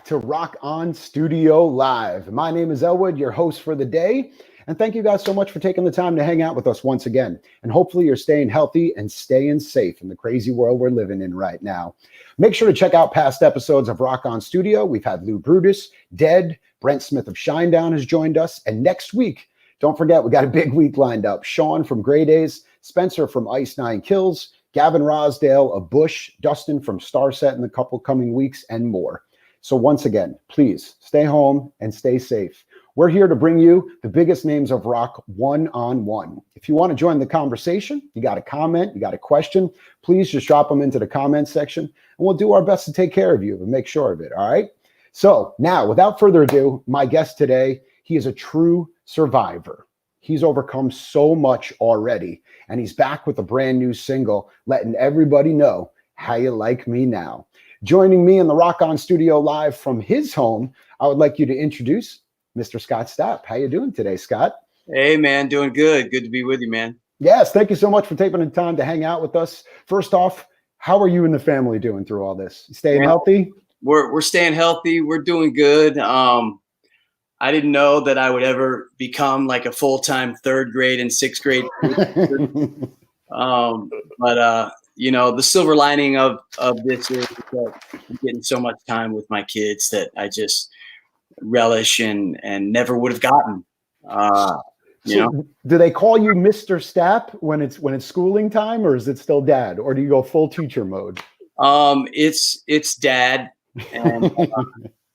back to Rock On Studio Live. My name is Elwood, your host for the day. And thank you guys so much for taking the time to hang out with us once again. And hopefully you're staying healthy and staying safe in the crazy world we're living in right now. Make sure to check out past episodes of Rock On Studio. We've had Lou Brutus, Dead, Brent Smith of Shinedown has joined us. And next week, don't forget, we got a big week lined up. Sean from Grey Days, Spencer from Ice Nine Kills, Gavin Rosdale of Bush, Dustin from Starset in the couple coming weeks, and more. So once again, please stay home and stay safe. We're here to bring you the biggest names of rock one-on-one. If you want to join the conversation, you got a comment, you got a question, please just drop them into the comment section, and we'll do our best to take care of you and make sure of it, all right? So now, without further ado, my guest today, he is a true survivor. He's overcome so much already, and he's back with a brand new single, letting everybody know how you like me now. Joining me in the Rock On Studio Live from his home, I would like you to introduce Mr. Scott Stapp. How you doing today, Scott? Hey, man, doing good. Good to be with you, man. Yes, thank you so much for taking the time to hang out with us. First off, how are you and the family doing through all this? Staying healthy? We're staying healthy. We're doing good. I didn't know that I would ever become like a full-time third grade and sixth grade. But you know, the silver lining of this is that I'm getting so much time with my kids that I just relish and never would have gotten. You know, do they call you Mr. Stapp when it's schooling time, or is it still Dad, or do you go full teacher mode? It's Dad, and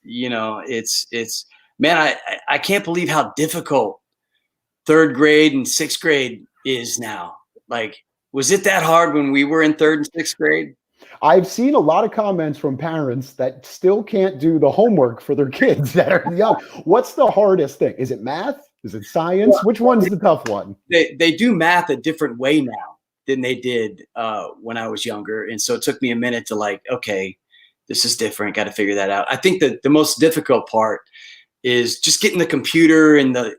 you know, it's man, I can't believe how difficult third grade and sixth grade is now. Like, was it that hard when we were in third and sixth grade? I've seen a lot of comments from parents that still can't do the homework for their kids that are young. What's the hardest thing? Is it math? Is it science? Well, which one's the tough one? They do math a different way now than they did when I was younger. And so it took me a minute to like, okay, this is different. Got to figure that out. I think that the most difficult part is just getting the computer and the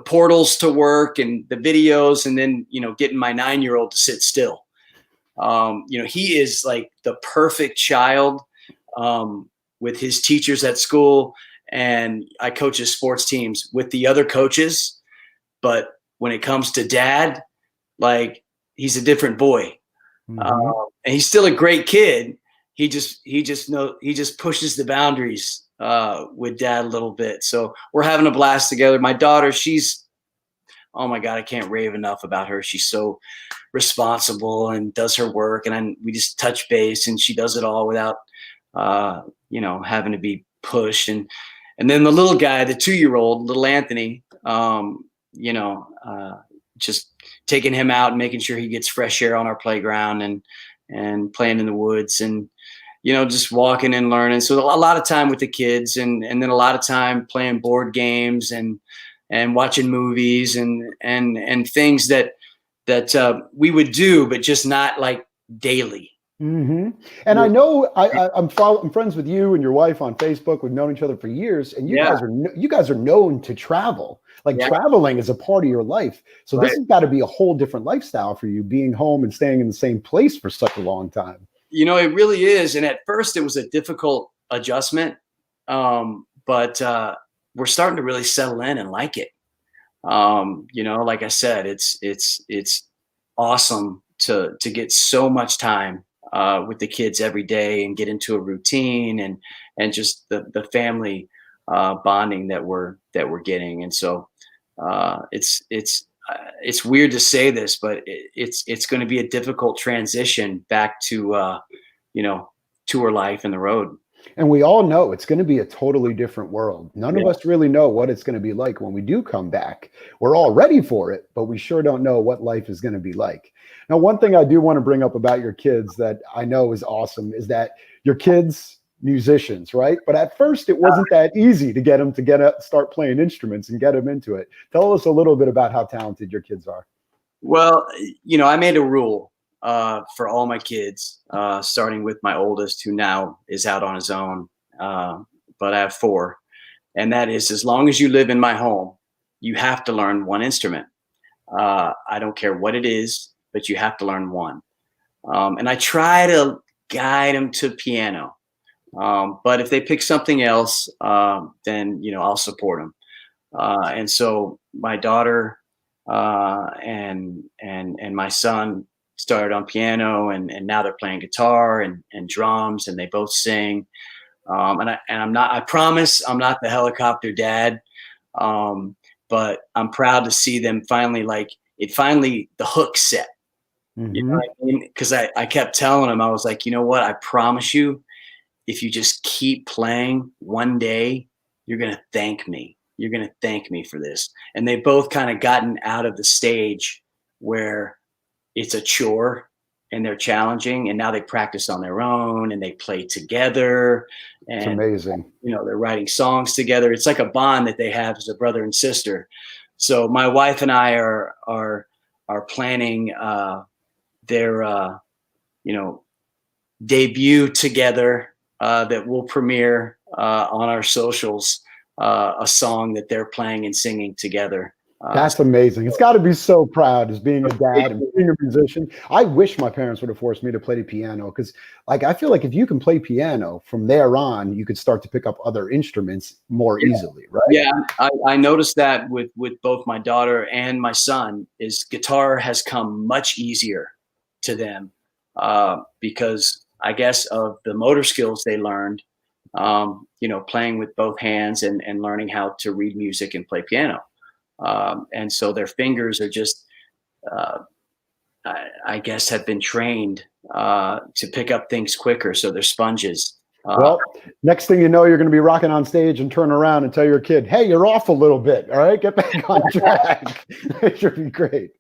portals to work and the videos, and then, you know, getting my 9-year-old to sit still. You know, he is like the perfect child with his teachers at school, and I coach his sports teams with the other coaches. But when it comes to Dad, like, he's a different boy. And he's still a great kid. He just pushes the boundaries with Dad a little bit. So we're having a blast together. My daughter, oh my God, I can't rave enough about her. She's so responsible and does her work, and we just touch base, and she does it all without, you know, having to be pushed. And then the little guy, the 2-year-old, little Anthony, you know, just taking him out and making sure he gets fresh air on our playground and playing in the woods, and, you know, just walking and learning. So a lot of time with the kids, and then a lot of time playing board games and watching movies and things that we would do, but just not like daily. And I know I'm friends with you and your wife on Facebook. We've known each other for years, and you guys are known to travel. Like, traveling is a part of your life. So this has got to be a whole different lifestyle for you, being home and staying in the same place for such a long time. You know, it really is. And at first it was a difficult adjustment. But we're starting to really settle in and like it. You know, like I said, it's awesome to get so much time with the kids every day and get into a routine and just the family bonding that we're getting. And so it's weird to say this, but it's going to be a difficult transition back to you know, tour life and the road. And we all know it's going to be a totally different world. None of us really know what it's going to be like when we do come back. We're all ready for it, but we sure don't know what life is going to be like. Now, one thing I do want to bring up about your kids that I know is awesome is that your kids, musicians, right? But at first it wasn't that easy to get them to start playing instruments and get them into it. Tell us a little bit about how talented your kids are. Well, you know, I made a rule for all my kids, starting with my oldest, who now is out on his own. But I have 4. And that is, as long as you live in my home, you have to learn one instrument. I don't care what it is, but you have to learn one. And I try to guide them to piano. But if they pick something else, then, I'll support them. And so my daughter and my son started on piano, and now they're playing guitar and drums, and they both sing. I promise I'm not the helicopter dad. But I'm proud to see them finally, the hook set. You know Mm-hmm. what I mean? Because I kept telling them, I was like, you know what? I promise you, if you just keep playing, one day you're gonna thank me. You're gonna thank me for this. And they both kind of gotten out of the stage where it's a chore and they're challenging, and now they practice on their own and they play together, It's and amazing. they're writing songs together. It's like a bond that they have as a brother and sister. So my wife and I are planning their debut together, that will premiere on our socials, a song that they're playing and singing together. That's amazing. It's got to be so proud as being a dad and being a musician. I wish my parents would have forced me to play the piano, because I feel like if you can play piano from there on, you could start to pick up other instruments more easily, right? Yeah, I noticed that with both my daughter and my son, is guitar has come much easier to them, because I guess of the motor skills they learned, playing with both hands and learning how to read music and play piano. And so their fingers are just, uh, I guess, have been trained to pick up things quicker. So they're sponges. Well, next thing you know, you're going to be rocking on stage and turn around and tell your kid, "Hey, you're off a little bit. All right, get back on track." It should be great.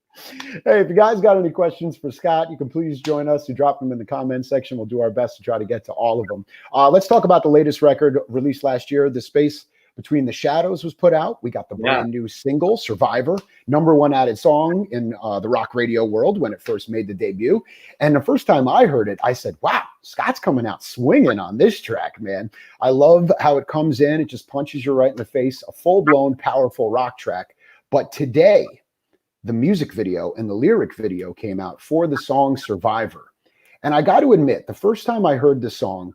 Hey, if you guys got any questions for Scott, you can please join us. You drop them in the comment section. We'll do our best to try to get to all of them. Let's talk about the latest record released last year. The Space Between the Shadows was put out. We got the brand new single, Survivor, #1 added song in the rock radio world when it first made the debut. And the first time I heard it, I said, wow, Scott's coming out swinging on this track, man. I love how it comes in. It just punches you right in the face, a full-blown, powerful rock track. But today, the music video and the lyric video came out for the song Survivor. And I got to admit, the first time I heard the song,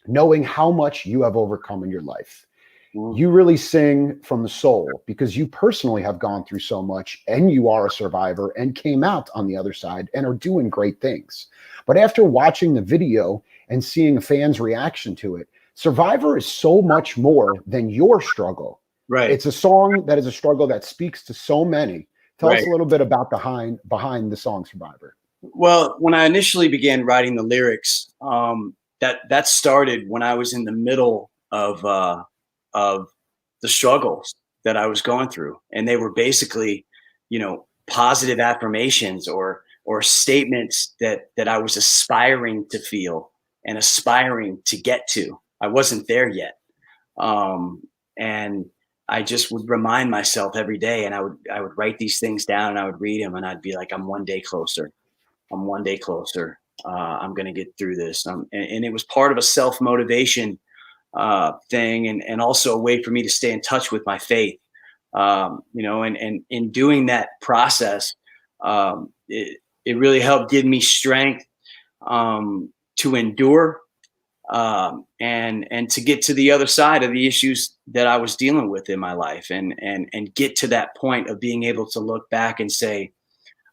knowing how much you have overcome in your life, you really sing from the soul, because you personally have gone through so much, and you are a survivor and came out on the other side and are doing great things. But after watching the video and seeing a fan's reaction to it, Survivor is so much more than your struggle. Right. It's a song that is a struggle that speaks to so many. Tell us a little bit about behind the song Survivor. Well, when I initially began writing the lyrics, that started when I was in the middle of the struggles that I was going through, and they were basically, positive affirmations or statements that I was aspiring to feel and aspiring to get to. I wasn't there yet, and I just would remind myself every day, and I would write these things down, and I would read them, and I'd be like, I'm one day closer. I'm one day closer. I'm going to get through this. And it was part of a self-motivation thing, and also a way for me to stay in touch with my faith. And in doing that process, it really helped give me strength to endure, and to get to the other side of the issues that I was dealing with in my life, and get to that point of being able to look back and say,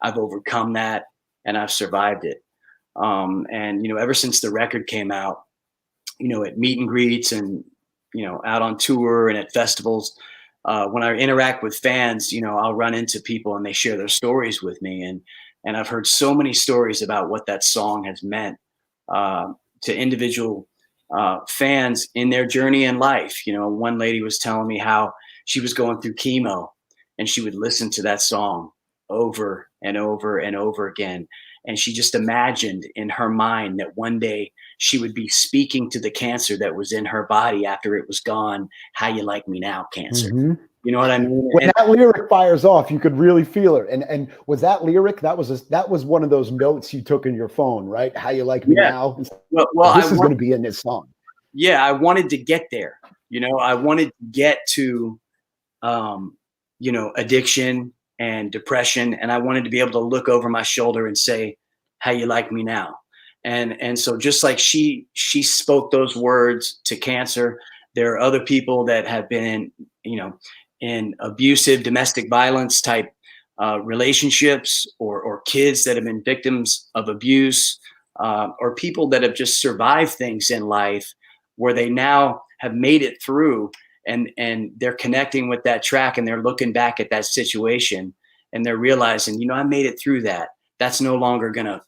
I've overcome that and I've survived it. And ever since the record came out, at meet and greets and out on tour and at festivals, when I interact with fans, I'll run into people and they share their stories with me, and I've heard so many stories about what that song has meant to individual fans in their journey in life. One lady was telling me how she was going through chemo, and she would listen to that song over and over and over again. And she just imagined in her mind that one day she would be speaking to the cancer that was in her body after it was gone. How you like me now, cancer? Mm-hmm. You know what I mean? When that lyric fires off, you could really feel it. And was that lyric, that was one of those notes you took in your phone, right? How you like me now? Well, this is going to be in this song. Yeah, I wanted to get there. I wanted to get to, addiction and depression, and I wanted to be able to look over my shoulder and say, how you like me now? And so just like she spoke those words to cancer, there are other people that have been in, in abusive domestic violence type relationships, or kids that have been victims of abuse, or people that have just survived things in life where they now have made it through, and they're connecting with that track, and they're looking back at that situation, and they're realizing, I made it through that. That's no longer gonna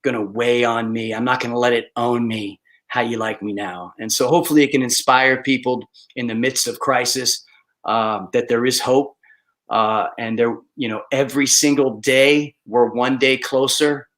weigh on me. I'm not gonna let it own me. How you like me now? And so hopefully it can inspire people in the midst of crisis, that there is hope, and there, every single day we're one day closer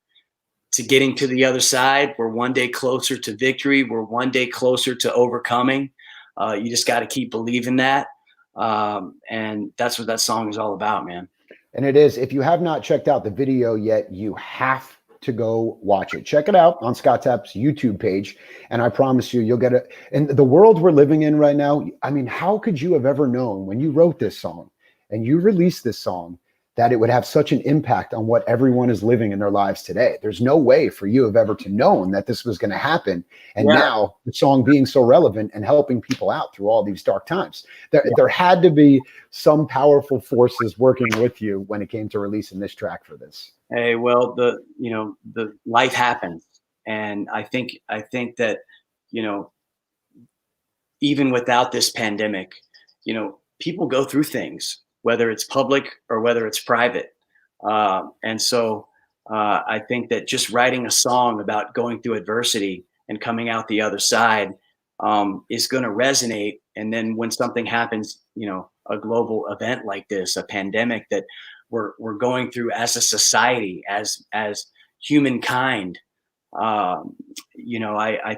to getting to the other side. We're one day closer to victory. We're one day closer to overcoming. You just got to keep believing that. And that's what that song is all about, man. And it is. If you have not checked out the video yet, you have to go watch it. Check it out on Scott Stapp's YouTube page. And I promise you, you'll get it. And the world we're living in right now, I mean, how could you have ever known when you wrote this song and you released this song that it would have such an impact on what everyone is living in their lives today? There's no way for you have ever to known that this was going to happen. And now the song being so relevant and helping people out through all these dark times, there had to be some powerful forces working with you when it came to releasing this track for this. Hey, well, the life happens. And I think that, even without this pandemic, people go through things, whether it's public or whether it's private. And so I think that just writing a song about going through adversity and coming out the other side is going to resonate. And then when something happens, a global event like this, a pandemic that we're going through as a society, as humankind, I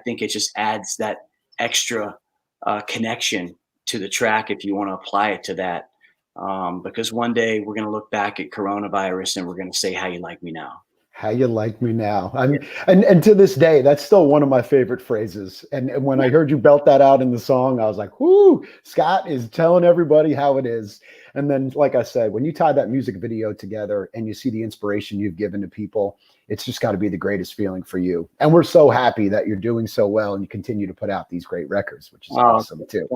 think it just adds that extra connection to the track if you want to apply it to that. Because one day we're going to look back at coronavirus and we're going to say, how you like me now? How you like me now? I mean, and to this day, that's still one of my favorite phrases. And when I heard you belt that out in the song, I was like, whoo, Scott is telling everybody how it is. And then, like I said, when you tie that music video together and you see the inspiration you've given to people, it's just got to be the greatest feeling for you. And we're so happy that you're doing so well and you continue to put out these great records, which is awesome too.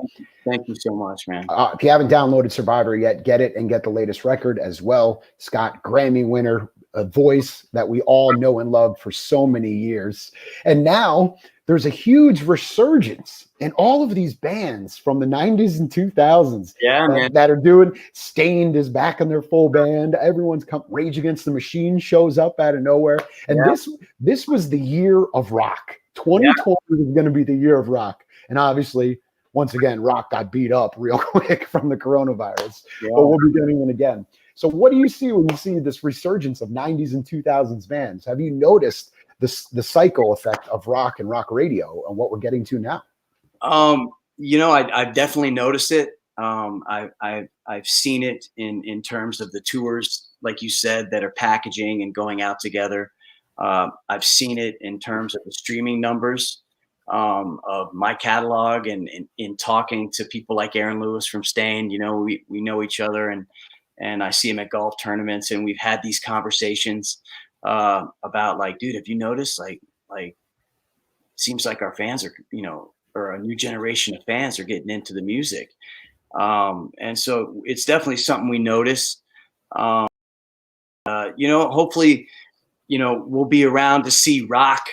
Thank you so much, man. If you haven't downloaded Survivor yet, get it and get the latest record as well. Scott, Grammy winner, a voice that we all know and love for so many years. And now there's a huge resurgence in all of these bands from the 90s and 2000s that are doing. Stained is back in their full band. Everyone's come. Rage Against the Machine shows up out of nowhere. And this was the year of rock. 2020 was going to be the year of rock. And obviously, once again, rock got beat up real quick from the coronavirus. But we'll be getting it again. So what do you see when you see this resurgence of 90s and 2000s bands? Have you noticed the cycle effect of rock and rock radio and what we're getting to now? I've definitely noticed it. I've seen it in terms of the tours, like you said, that are packaging and going out together. I've seen it in terms of the streaming numbers of my catalog, and in talking to people like Aaron Lewis from Stain. We know each other, and I see him at golf tournaments, and we've had these conversations about, like, dude, have you noticed, like seems like our fans are, or a new generation of fans are getting into the music. And so it's definitely something we notice. Hopefully, we'll be around to see rock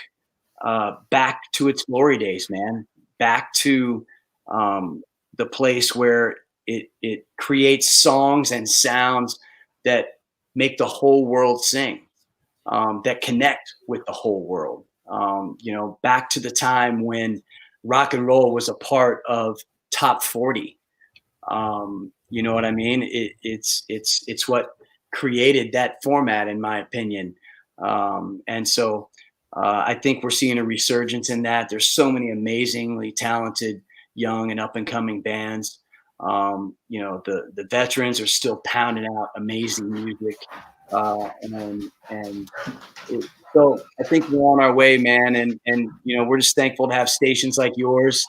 back to its glory days, man, back to the place where it creates songs and sounds that make the whole world sing, that connect with the whole world. Back to the time when rock and roll was a part of top 40. You know what I mean? It's what created that format, in my opinion. And so I think we're seeing a resurgence in that. There's so many amazingly talented young and up and coming bands. The veterans are still pounding out amazing music. So I think we're on our way, man. And we're just thankful to have stations like yours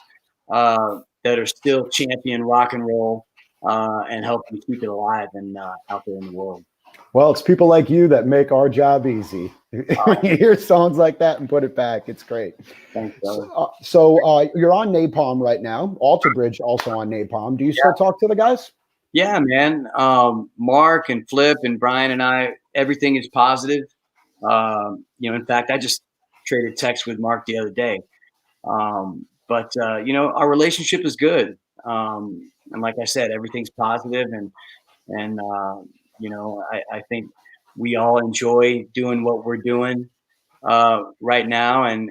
that are still champion rock and roll and helping keep it alive and out there in the world. Well, it's people like you that make our job easy. When you hear songs like that and put it back, it's great. Thanks, brother. So you're on Napalm right now. Alter Bridge also on Napalm. Do you still talk to the guys? Yeah, man. Mark and Flip and Brian and I, everything is positive. In fact, I just traded text with Mark the other day. But our relationship is good. And like I said, everything's positive, and I think we all enjoy doing what we're doing right now, and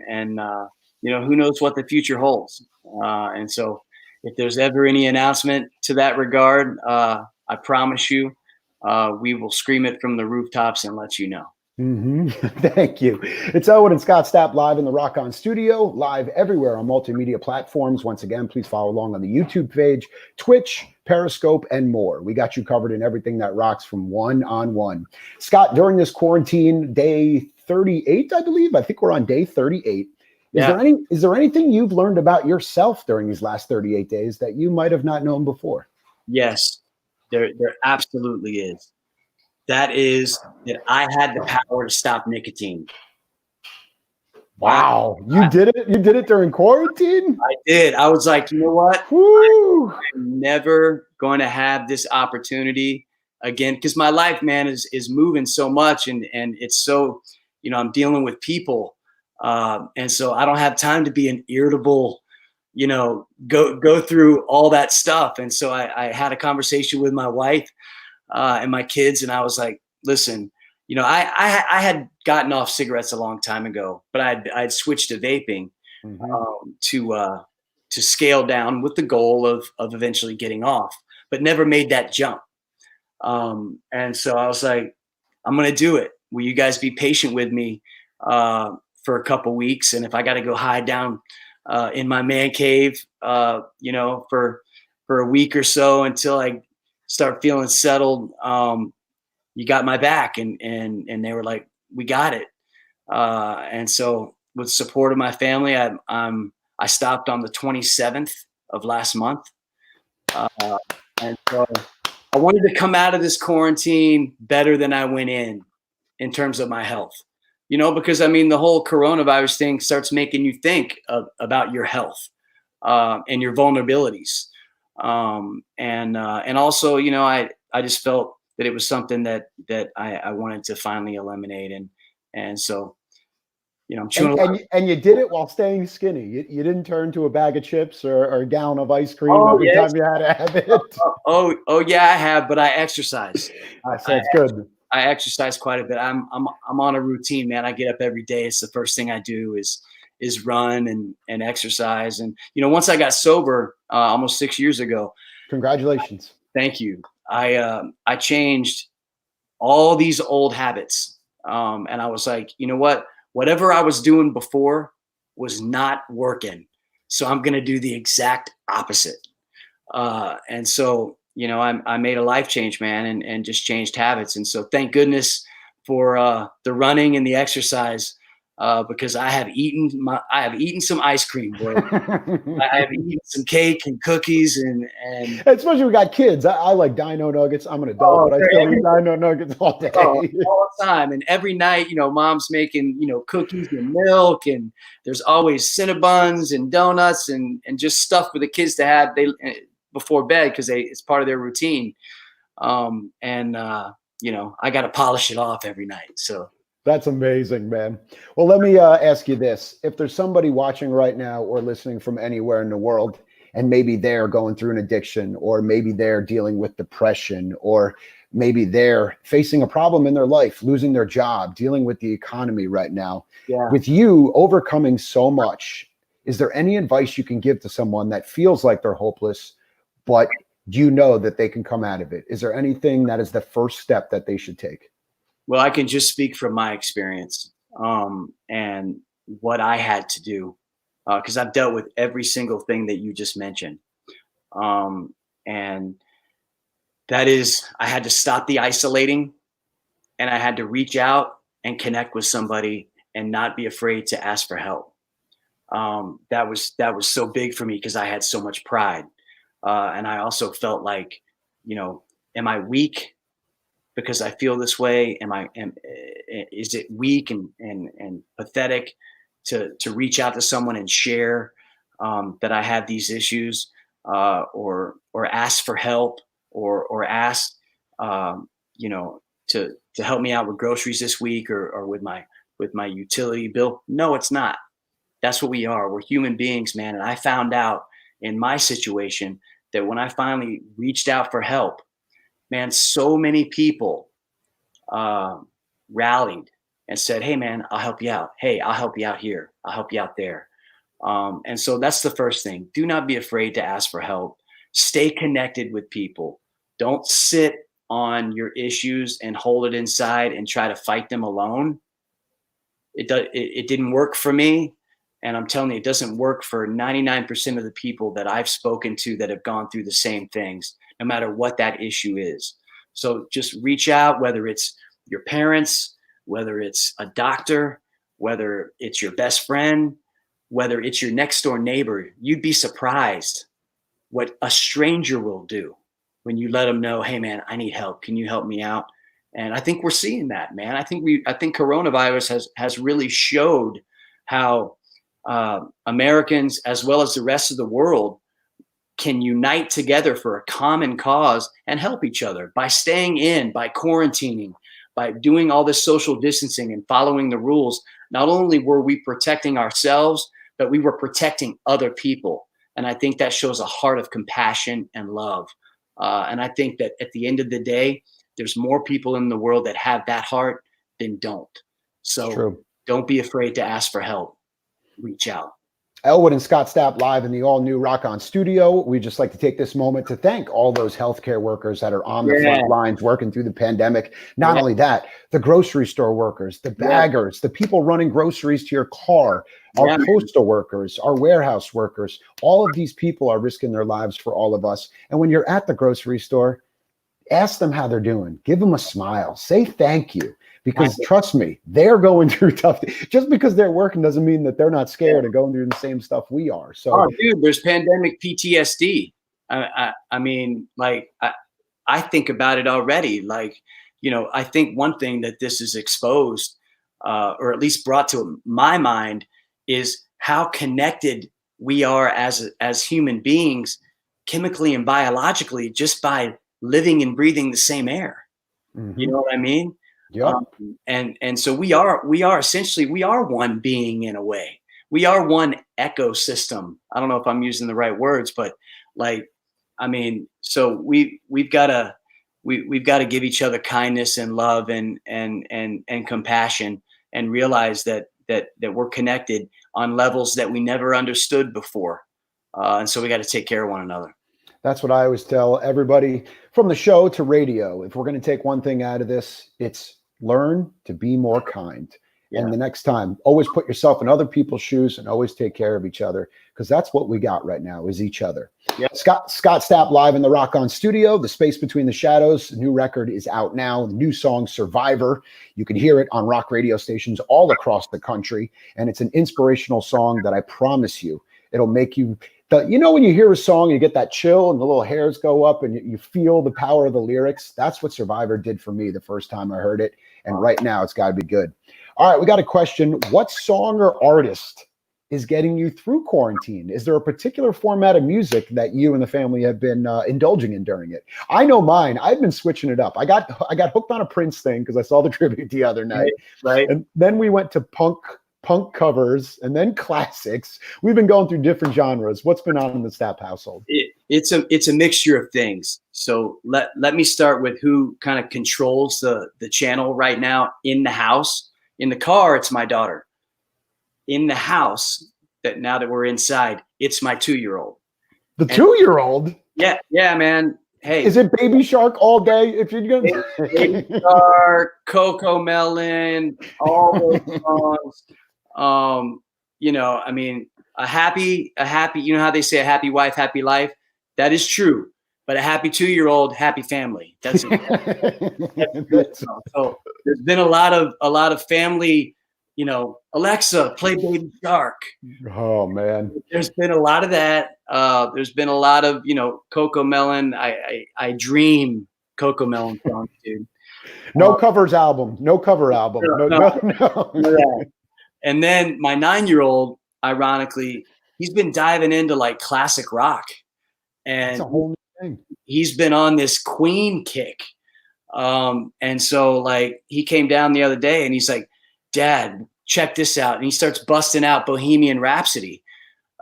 who knows what the future holds. And so, if there's ever any announcement to that regard, I promise you, we will scream it from the rooftops and let you know. Thank you. It's Elwood and Scott Stapp live in the Rock On Studio, live everywhere on multimedia platforms. Once again, please follow along on the YouTube page, Twitch, Periscope, and more. We got you covered in everything that rocks from one-on-one. Scott, during this quarantine, day 38, I believe. I think we're on day 38. Is there anything you've learned about yourself during these last 38 days that you might have not known before? Yes, there absolutely is. That is that I had the power to stop nicotine. Wow, you did it? You did it during quarantine? I did. I was like, you know what? Woo! I'm never going to have this opportunity again, because my life, man, is moving so much, and it's so, I'm dealing with people, and so I don't have time to be an irritable, go through all that stuff. And so I had a conversation with my wife and my kids, and I was like, listen, I had gotten off cigarettes a long time ago, but I'd switched to vaping to scale down with the goal of eventually getting off, but never made that jump. And so I was like, I'm going to do it. Will you guys be patient with me for a couple weeks? And if I got to go hide down in my man cave, for a week or so until I start feeling settled, you got my back. And they were like, we got it. And so with support of my family, I stopped on the 27th of last month. And so I wanted to come out of this quarantine better than I went in terms of my health, because the whole coronavirus thing starts making you think about your health and your vulnerabilities. And also, I just felt that it was something that I wanted to finally eliminate. And so, I'm chewing and you did it while staying skinny. You didn't turn to a bag of chips or a gallon of ice cream every time you had to have it. Oh yeah, I have, but I exercise. That's good. I exercise quite a bit. I'm on a routine, man. I get up every day. It's the first thing I do is run and exercise. And once I got sober almost 6 years ago. Congratulations. Thank you. I changed all these old habits, and I was like, you know what? Whatever I was doing before was not working, so I'm going to do the exact opposite. And so, I made a life change, man, and just changed habits. And so thank goodness for the running and the exercise, because I have eaten some ice cream, boy. I have eaten some cake and cookies and especially we got kids. I like Dino Nuggets. I'm an adult, but I still eat Dino Nuggets all day. All the time. And every night, mom's making, cookies and milk, and there's always Cinnabons and donuts and just stuff for the kids to have before bed, because it's part of their routine. I got to polish it off every night. So that's amazing, man. Well, let me ask you this. If there's somebody watching right now or listening from anywhere in the world, and maybe they're going through an addiction, or maybe they're dealing with depression, or maybe they're facing a problem in their life, losing their job, dealing with the economy right now. Yeah. With you overcoming so much, is there any advice you can give to someone that feels like they're hopeless, but you know that they can come out of it? Is there anything that is the first step that they should take? Well, I can just speak from my experience and what I had to do, because I've dealt with every single thing that you just mentioned. And that is, I had to stop the isolating, and I had to reach out and connect with somebody and not be afraid to ask for help. That was so big for me, because I had so much pride. And I also felt like, am I weak because I feel this way? Is it weak and pathetic to reach out to someone and share that I have these issues, or ask for help, or ask, you know, to help me out with groceries this week, or with my utility bill? No, it's not. That's what we are. We're human beings, man. And I found out in my situation that when I finally reached out for help, man, so many people uh, rallied and said, "Hey, man, I'll help you out. Hey, I'll help you out here. I'll help you out there." And so that's the first thing. Do not be afraid to ask for help. Stay connected with people. Don't sit on your issues and hold it inside and try to fight them alone. It didn't work for me. And I'm telling you, it doesn't work for 99% of the people that I've spoken to that have gone through the same things, no matter what that issue is. So just reach out, whether it's your parents, whether it's a doctor, whether it's your best friend, whether it's your next door neighbor. You'd be surprised what a stranger will do when you let them know, "Hey, man, I need help. Can you help me out?" And I think we're seeing that, man. I think coronavirus has really showed how Americans, as well as the rest of the world, can unite together for a common cause and help each other by staying in, by quarantining, by doing all this social distancing and following the rules. Not only were we protecting ourselves, but we were protecting other people. And I think that shows a heart of compassion and love. And I think that at the end of the day, there's more people in the world that have that heart than don't. So don't be afraid to ask for help. Reach out. Elwood and Scott Stapp live in the all-new Rock On studio. We'd just like to take this moment to thank all those healthcare workers that are on the front lines working through the pandemic. Not only that, the grocery store workers, the baggers, the people running groceries to your car, our postal workers, our warehouse workers. All of these people are risking their lives for all of us. And when you're at the grocery store, ask them how they're doing. Give them a smile. Say thank you. Because trust me, they're going through tough. Just because they're working doesn't mean that they're not scared of going through the same stuff we are. So, dude, there's pandemic PTSD. I mean, like, I think about it already. Like, you know, I think one thing that this is exposed, or at least brought to my mind, is how connected we are as human beings, chemically and biologically, just by living and breathing the same air. Mm-hmm. You know what I mean? Yeah. And so we are essentially one being in a way. We are one ecosystem. I don't know if I'm using the right words, but like, I mean, so we've got to give each other kindness and love and compassion, and realize that we're connected on levels that we never understood before. And so we got to take care of one another. That's what I always tell everybody from the show to radio. If we're going to take one thing out of this, it's learn to be more kind. Yeah. And the next time, always put yourself in other people's shoes and always take care of each other, because that's what we got right now is each other. Yeah. Scott Stapp live in the Rock On studio. The Space Between the Shadows, the new record is out now. The new song, Survivor. You can hear it on rock radio stations all across the country. And it's an inspirational song that I promise you, it'll make you... You know, when you hear a song, you get that chill and the little hairs go up and you feel the power of the lyrics. That's what Survivor did for me the first time I heard it. And right now it's got to be good. All right, we got a question. What song or artist is getting you through quarantine? Is there a particular format of music that you and the family have been indulging in during it? I know mine. I've been switching it up. I got hooked on a Prince thing because I saw the tribute the other night. Right. And then we went to punk covers and then classics. We've been going through different genres. What's been on in the Stapp household? It's a mixture of things. So let me start with who kind of controls the channel right now in the house. In the car, it's my daughter. In the house, that now that we're inside, it's my 2-year-old. The 2-year-old? Yeah, man. Hey, is it Baby Shark all day? If you're gonna Baby Shark, Coco Melon, all those songs. You know, I mean, a happy, you know how they say a happy wife, happy life? That is true. But a happy 2-year-old, happy family. That's so there's been a lot of family, you know, Alexa, play Baby Shark. Oh man. There's been a lot of that. There's been a lot of, you know, Coco Melon. I dream Coco Melon songs, dude. No covers album. No cover album. No. And then my 9-year-old, ironically, he's been diving into like classic rock, and It's a whole new thing. he's been on this Queen kick. And so like he came down the other day and he's like, Dad, check this out. And he starts busting out Bohemian Rhapsody.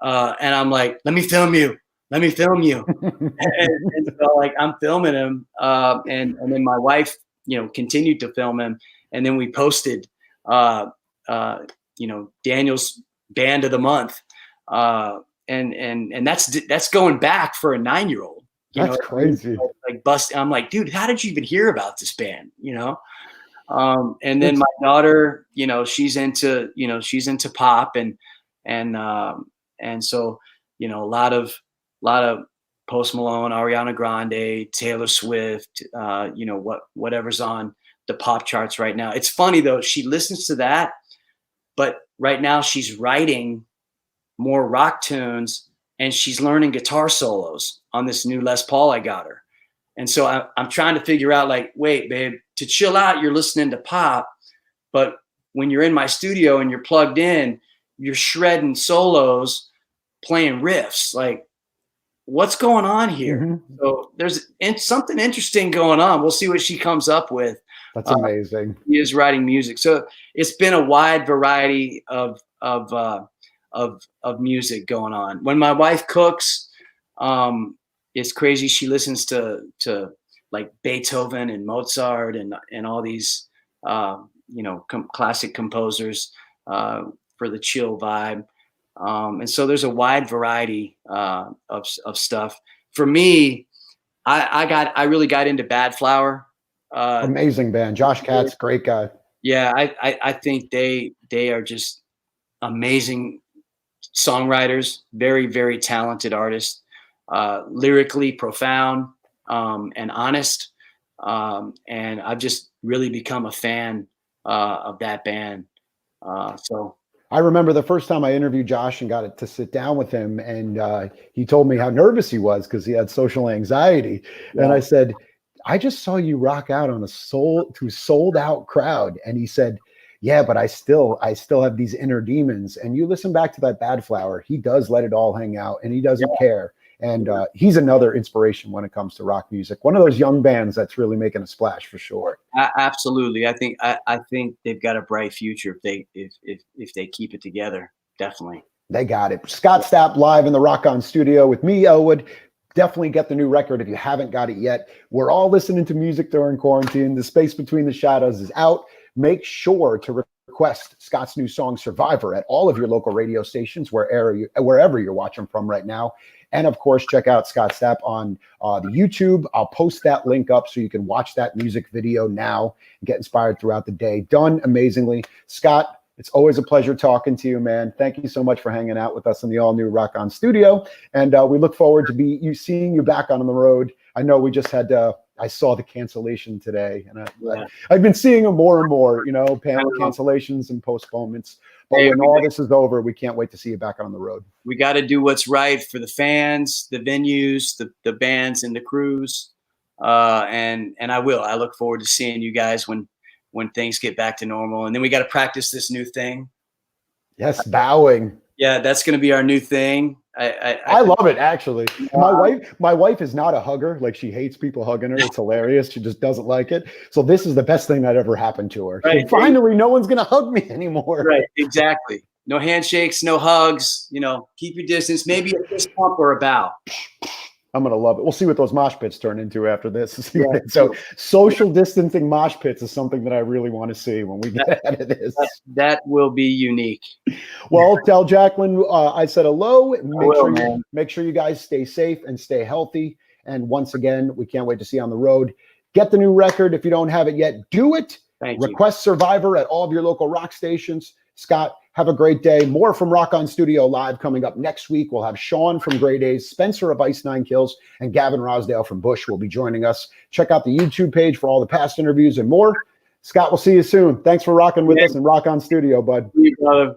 And I'm like, let me film you. Let me film you. and so like I'm filming him. And then my wife, continued to film him. And then we posted, Daniel's Band of the Month. And that's going back for a 9-year-old. That's crazy. Like bust. I'm like, dude, how did you even hear about this band? And then my daughter, she's into pop and so, a lot of Post Malone, Ariana Grande, Taylor Swift, whatever's on the pop charts right now. It's funny though, she listens to that, but right now she's writing more rock tunes and she's learning guitar solos on this new Les Paul I got her. And so I'm trying to figure out like, wait, babe, to chill out, you're listening to pop, but when you're in my studio and you're plugged in, you're shredding solos, playing riffs. Like, what's going on here? Mm-hmm. So there's something interesting going on. We'll see what she comes up with. That's amazing. She is writing music. So it's been a wide variety of music going on. When my wife cooks, it's crazy. She listens to like Beethoven and Mozart and all these, classic composers for the chill vibe. And so there's a wide variety of stuff. For me, I really got into Bad Flower. Amazing band. Josh Katz, great guy. Yeah, I think they are just amazing songwriters, very, very talented artists, lyrically profound and honest. And I've just really become a fan of that band. So I remember the first time I interviewed Josh and got to sit down with him, and he told me how nervous he was because he had social anxiety. Yeah. And I said, I just saw you rock out on a sold out crowd. And he said, yeah, but I still have these inner demons. And you listen back to that Bad Flower, he does let it all hang out and he doesn't care. And he's another inspiration when it comes to rock music. One of those young bands that's really making a splash for sure. Absolutely. I think they've got a bright future if they keep it together. Definitely. They got it. Scott Stapp live in the Rock On studio with me, Elwood. Definitely get the new record if you haven't got it yet. We're all listening to music during quarantine. The Space Between the Shadows is out. Make sure to request Scott's new song Survivor at all of your local radio stations, wherever you're watching from right now. And of course, check out Scott Stapp on the YouTube. I'll post that link up so you can watch that music video now and get inspired throughout the day. Done amazingly. Scott, it's always a pleasure talking to you, man. Thank you so much for hanging out with us in the all-new Rock On studio. And we look forward to seeing you back on the road. I know we just had I saw the cancellation today, and I've been seeing them more and more, panel cancellations and postponements. But when all this is over, we can't wait to see you back on the road. We got to do what's right for the fans, the venues, the bands, and the crews. And I will. I look forward to seeing you guys when things get back to normal. And then we got to practice this new thing. Yes, bowing. Yeah, that's going to be our new thing. I love it, actually. My wife is not a hugger. Like, she hates people hugging her. It's hilarious. She just doesn't like it. So this is the best thing that ever happened to her. Right. Finally, no one's going to hug me anymore. Right, exactly. No handshakes, no hugs. Keep your distance. Maybe a fist pump or a bow. I'm going to love it. We'll see what those mosh pits turn into after this. Yeah. So social distancing mosh pits is something that I really want to see when we get out of this. That will be unique. Well, tell Jacqueline I said hello. Make sure you guys stay safe and stay healthy. And once again, we can't wait to see you on the road. Get the new record. If you don't have it yet, do it. Request Survivor at all of your local rock stations. Scott, have a great day. More from Rock On Studio Live coming up next week. We'll have Sean from Grey Days, Spencer of Ice Nine Kills, and Gavin Rosdale from Bush will be joining us. Check out the YouTube page for all the past interviews and more. Scott, we'll see you soon. Thanks for rocking with us and Rock On Studio, bud. See you, brother.